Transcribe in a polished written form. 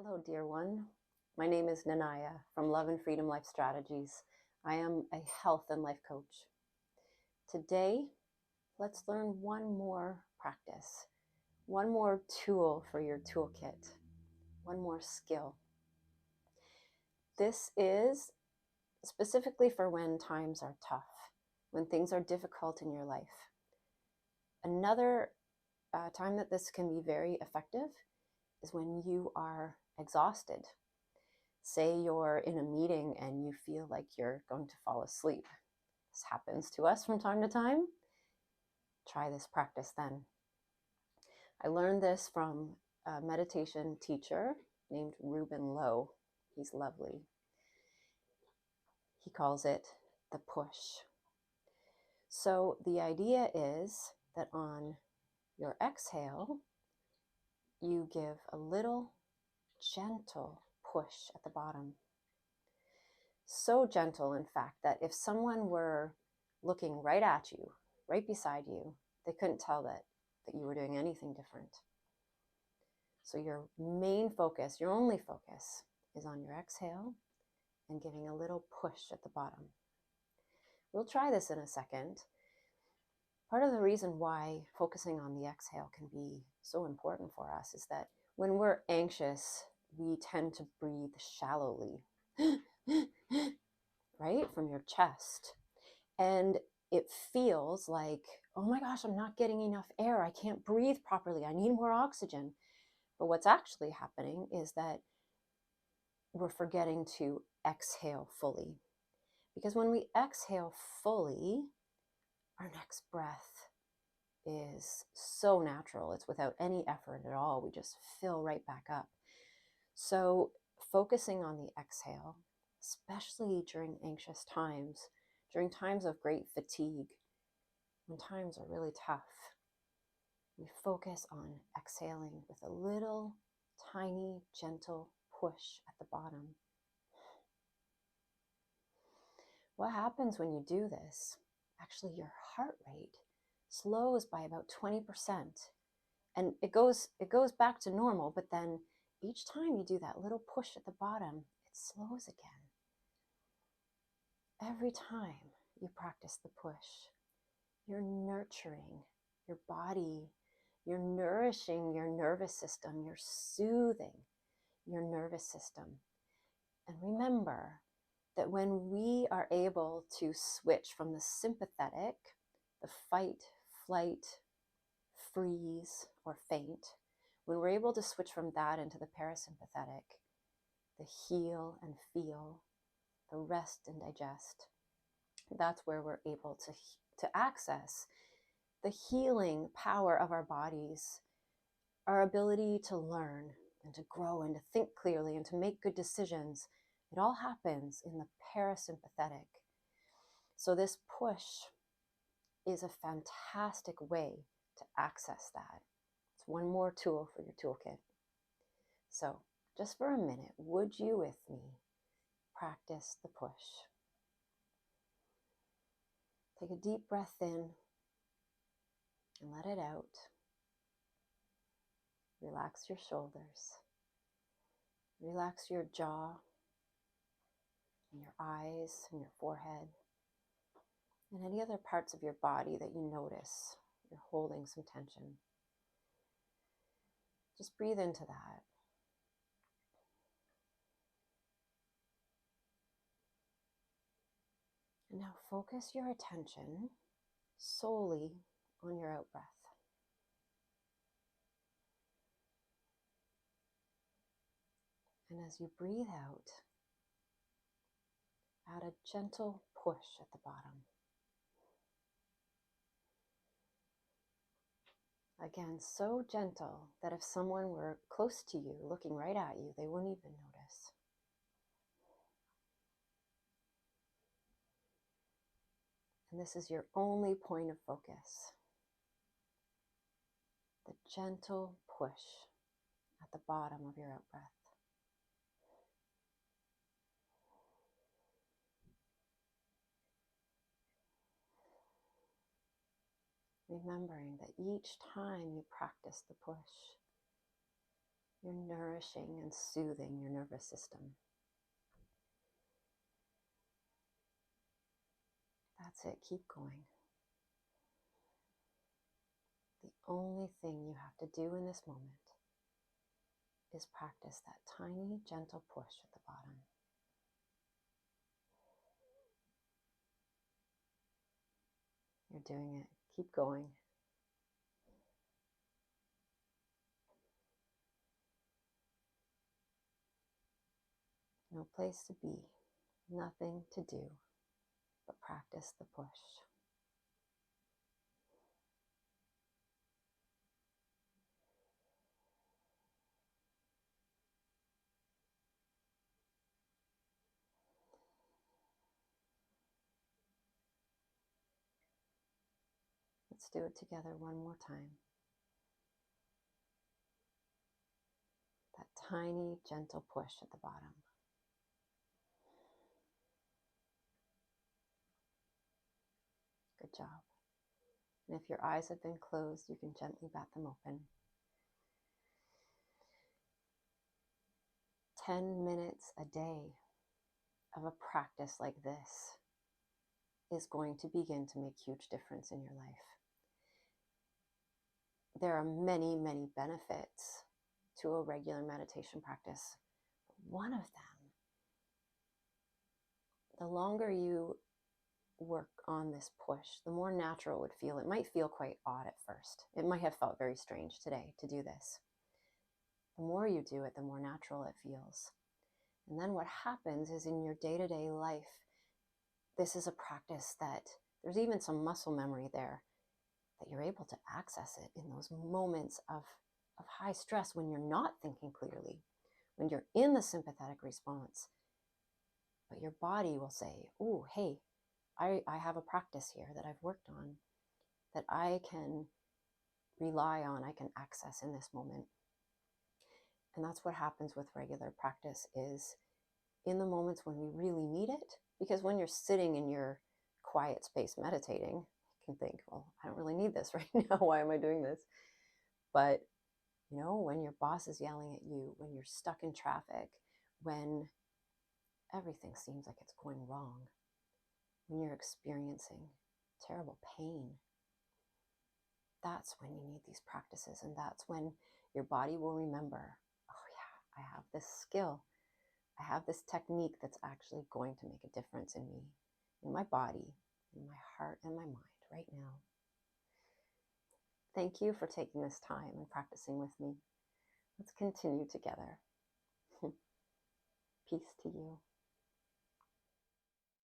Hello, dear one. My name is Nanaya from Love and Freedom Life Strategies. I am a health and life coach. Today, let's learn one more practice, one more tool for your toolkit, one more skill. This is specifically for when times are tough, when things are difficult in your life. Another time that this can be very effective is when you are exhausted. Say you're in a meeting and you feel like you're going to fall asleep. This happens to us from time to time. Try this practice then. I learned this from a meditation teacher named Ruben Lowe. He's lovely. He calls it the push. So the idea is that on your exhale, you give a little gentle push at the bottom. So gentle, in fact, that if someone were looking right at you, right beside you, they couldn't tell that you were doing anything different. So your main focus, your only focus, is on your exhale and giving a little push at the bottom. We'll try this in a second. Part of the reason why focusing on the exhale can be so important for us is that when we're anxious, we tend to breathe shallowly. Right? From your chest. And it feels like, oh my gosh, I'm not getting enough air. I can't breathe properly. I need more oxygen. But what's actually happening is that we're forgetting to exhale fully. Because when we exhale fully, our next breath is so natural. It's without any effort at all. We just fill right back up. So focusing on the exhale, especially during anxious times, during times of great fatigue, when times are really tough, we focus on exhaling with a little tiny, gentle push at the bottom. What happens when you do this? Actually, your heart rate slows by about 20%. And it goes back to normal, but then each time you do that little push at the bottom, it slows again. Every time you practice the push, you're nurturing your body, you're nourishing your nervous system, you're soothing your nervous system. And remember that when we are able to switch from the sympathetic, the fight, flight, freeze, or faint, when we're able to switch from that into the parasympathetic, the heal and feel, the rest and digest, that's where we're able to access the healing power of our bodies, our ability to learn and to grow and to think clearly and to make good decisions. It all happens in the parasympathetic. So this push is a fantastic way to access that. It's one more tool for your toolkit. So just for a minute, would you with me practice the push? Take a deep breath in and let it out. Relax your shoulders. Relax your jaw and your eyes and your forehead and any other parts of your body that you notice you're holding some tension. Just breathe into that. And now focus your attention solely on your out breath. And as you breathe out, add a gentle push at the bottom. Again, so gentle that if someone were close to you, looking right at you, they wouldn't even notice. And this is your only point of focus. The gentle push at the bottom of your out breath. Remembering that each time you practice the push, You're nourishing and soothing your nervous system. That's it. Keep going. The only thing you have to do in this moment is practice that tiny, gentle push at the bottom. You're doing it. Keep going. No place to be, nothing to do, but practice the push. Let's do it together one more time. That tiny, gentle push at the bottom. Good job. And if your eyes have been closed, you can gently bat them open. 10 minutes a day of a practice like this is going to begin to make huge difference in your life. There are many, many benefits to a regular meditation practice. One of them, the longer you work on this push, the more natural it would feel. It might feel quite odd at first. It might have felt very strange today to do this. The more you do it, the more natural it feels. And then what happens is in your day-to-day life, this is a practice that there's even some muscle memory there, that you're able to access it in those moments of high stress when you're not thinking clearly, when you're in the sympathetic response. But your body will say, oh, hey, I have a practice here that I've worked on that I can rely on, I can access in this moment. And that's what happens with regular practice, is in the moments when we really need it, because when you're sitting in your quiet space meditating, you can think, well, I don't really need this right now. Why am I doing this? But, you know, when your boss is yelling at you, when you're stuck in traffic, when everything seems like it's going wrong, when you're experiencing terrible pain, that's when you need these practices. And that's when your body will remember, oh yeah, I have this skill. I have this technique that's actually going to make a difference in me, in my body, in my heart, and my mind right now. Thank you for taking this time and practicing with me. Let's continue together. Peace to you.